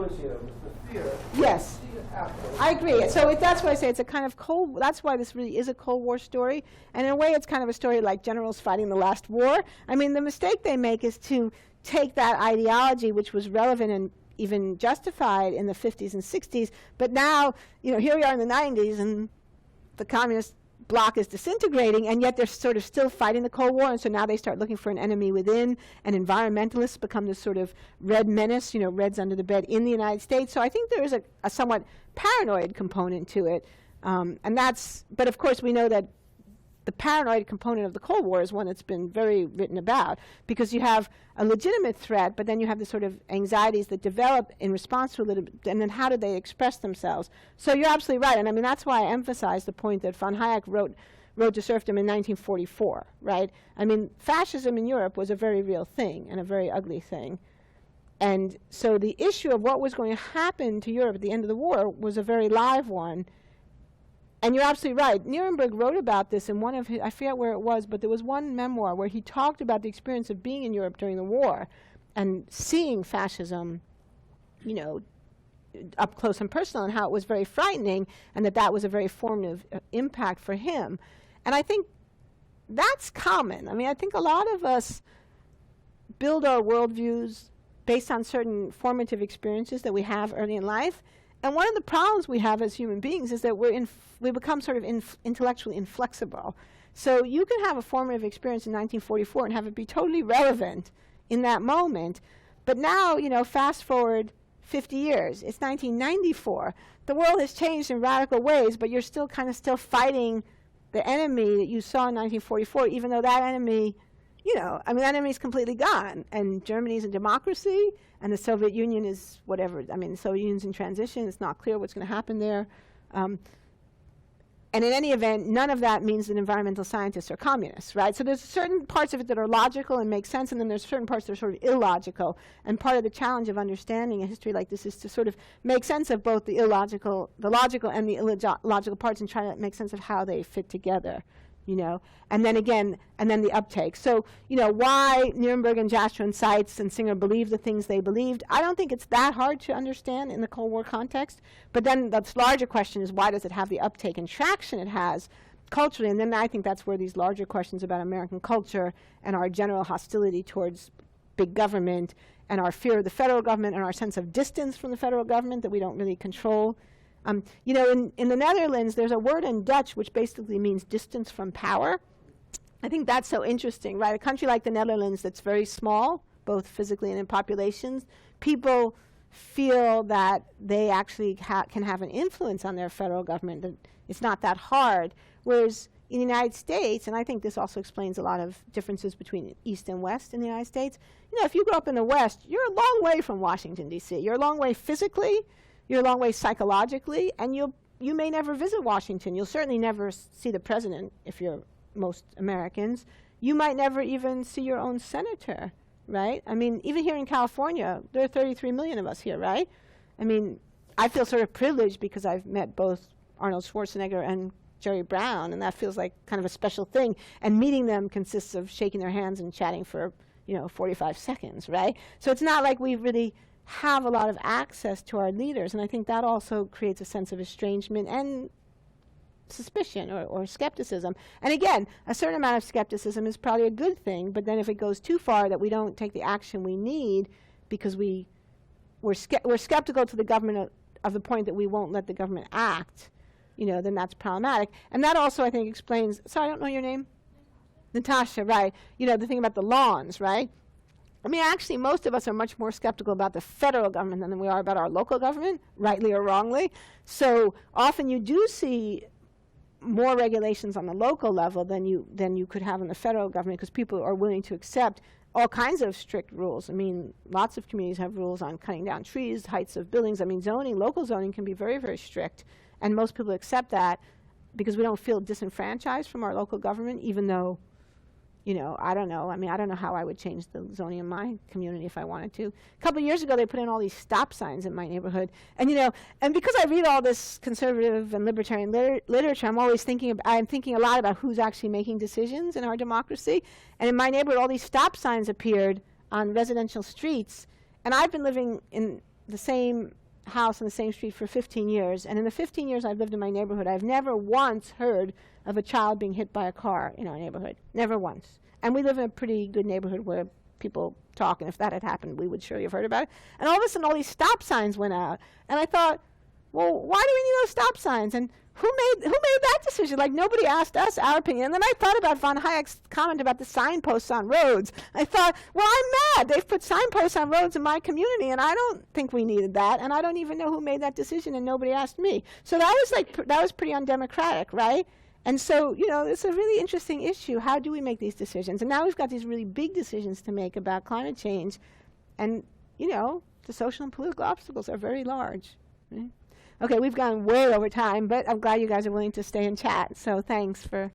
associated with the fear. Yes. See it happen. I agree. So that's why I say it's a kind of cold, that's why this really is a Cold War story. And in a way, it's kind of a story like generals fighting the last war. I mean, the mistake they make is to take that ideology, which was relevant and even justified in the 50s and 60s, but now, you know, here we are in the 90s, and the communist bloc is disintegrating, and yet they're sort of still fighting the Cold War, and so now they start looking for an enemy within, and environmentalists become this sort of red menace, you know, reds under the bed in the United States. So I think there is a somewhat paranoid component to it, and that's, but of course we know that the paranoid component of the Cold War is one that's been very written about, because you have a legitimate threat, but then you have the sort of anxieties that develop in response to it, and then how do they express themselves? So you're absolutely right, and I mean that's why I emphasize the point that von Hayek wrote to Serfdom in 1944, right? I mean, fascism in Europe was a very real thing and a very ugly thing. And so the issue of what was going to happen to Europe at the end of the war was a very live one. And you're absolutely right. Nierenberg wrote about this in one of his, I forget where it was, but there was one memoir where he talked about the experience of being in Europe during the war and seeing fascism, you know, up close and personal, and how it was very frightening, and that was a very formative impact for him. And I think that's common. I mean, I think a lot of us build our worldviews based on certain formative experiences that we have early in life. And one of the problems we have as human beings is that we become sort of intellectually inflexible. So you can have a formative experience in 1944 and have it be totally relevant in that moment. But now, you know, fast forward 50 years, it's 1994. The world has changed in radical ways, but you're still kind of fighting the enemy that you saw in 1944, even though that enemy, you know, I mean, that enemy is completely gone. And Germany's a democracy, and the Soviet Union is whatever. I mean, the Soviet Union's in transition. It's not clear what's going to happen there. And in any event, none of that means that environmental scientists are communists, right? So there's certain parts of it that are logical and make sense, and then there's certain parts that are sort of illogical. And part of the challenge of understanding a history like this is to sort of make sense of both the logical and the illogical parts, and try to make sense of how they fit together, you know, and then again, and then the uptake. So, you know, why Nierenberg and Jastrow and Seitz and Singer believed the things they believed, I don't think it's that hard to understand in the Cold War context. But then the larger question is, why does it have the uptake and traction it has culturally? And then I think that's where these larger questions about American culture and our general hostility towards big government and our fear of the federal government and our sense of distance from the federal government that we don't really control. You know, in the Netherlands, there's a word in Dutch which basically means distance from power. I think that's so interesting, right? A country like the Netherlands that's very small, both physically and in populations, people feel that they actually can have an influence on their federal government, that it's not that hard. Whereas in the United States, and I think this also explains a lot of differences between East and West in the United States, you know, if you grow up in the West, you're a long way from Washington, D.C. You're a long way physically, you're a long way psychologically, and you may never visit Washington. You'll certainly never see the president if you're most Americans. You might never even see your own senator, right? I mean, even here in California, there are 33 million of us here, right? I mean, I feel sort of privileged because I've met both Arnold Schwarzenegger and Jerry Brown, and that feels like kind of a special thing. And meeting them consists of shaking their hands and chatting for, you know, 45 seconds, right? So it's not like we really have a lot of access to our leaders, and I think that also creates a sense of estrangement and suspicion or skepticism. And again, a certain amount of skepticism is probably a good thing, but then if it goes too far that we don't take the action we need because we're skeptical to the government of the point that we won't let the government act, you know, then that's problematic. And that also, I think, explains, sorry, I don't know your name? Natasha, right. You know, the thing about the lawns, right? I mean, actually, most of us are much more skeptical about the federal government than we are about our local government, rightly or wrongly. So often you do see more regulations on the local level than you could have in the federal government, because people are willing to accept all kinds of strict rules. I mean, lots of communities have rules on cutting down trees, heights of buildings. I mean, local zoning can be very, very strict, and most people accept that because we don't feel disenfranchised from our local government, even though, you know, I don't know. I mean, I don't know how I would change the zoning in my community if I wanted to. A couple of years ago, they put in all these stop signs in my neighborhood. And, you know, and because I read all this conservative and libertarian literature, I'm always thinking a lot about who's actually making decisions in our democracy. And in my neighborhood, all these stop signs appeared on residential streets. And I've been living in the same house on the same street for 15 years, and in the 15 years I've lived in my neighborhood, I've never once heard of a child being hit by a car in our neighborhood. Never once. And we live in a pretty good neighborhood where people talk, and if that had happened, we would surely have heard about it. And all of a sudden, all these stop signs went out. And I thought, well, why do we need those stop signs? And who made that decision? Like, nobody asked us our opinion. And then I thought about von Hayek's comment about the signposts on roads. I thought, well, I'm mad. They've put signposts on roads in my community, and I don't think we needed that. And I don't even know who made that decision, and nobody asked me. So that was that was pretty undemocratic, right? And so, it's a really interesting issue. How do we make these decisions? And now we've got these really big decisions to make about climate change. And, the social and political obstacles are very large. Right? Okay, we've gone way over time, but I'm glad you guys are willing to stay and chat. So thanks for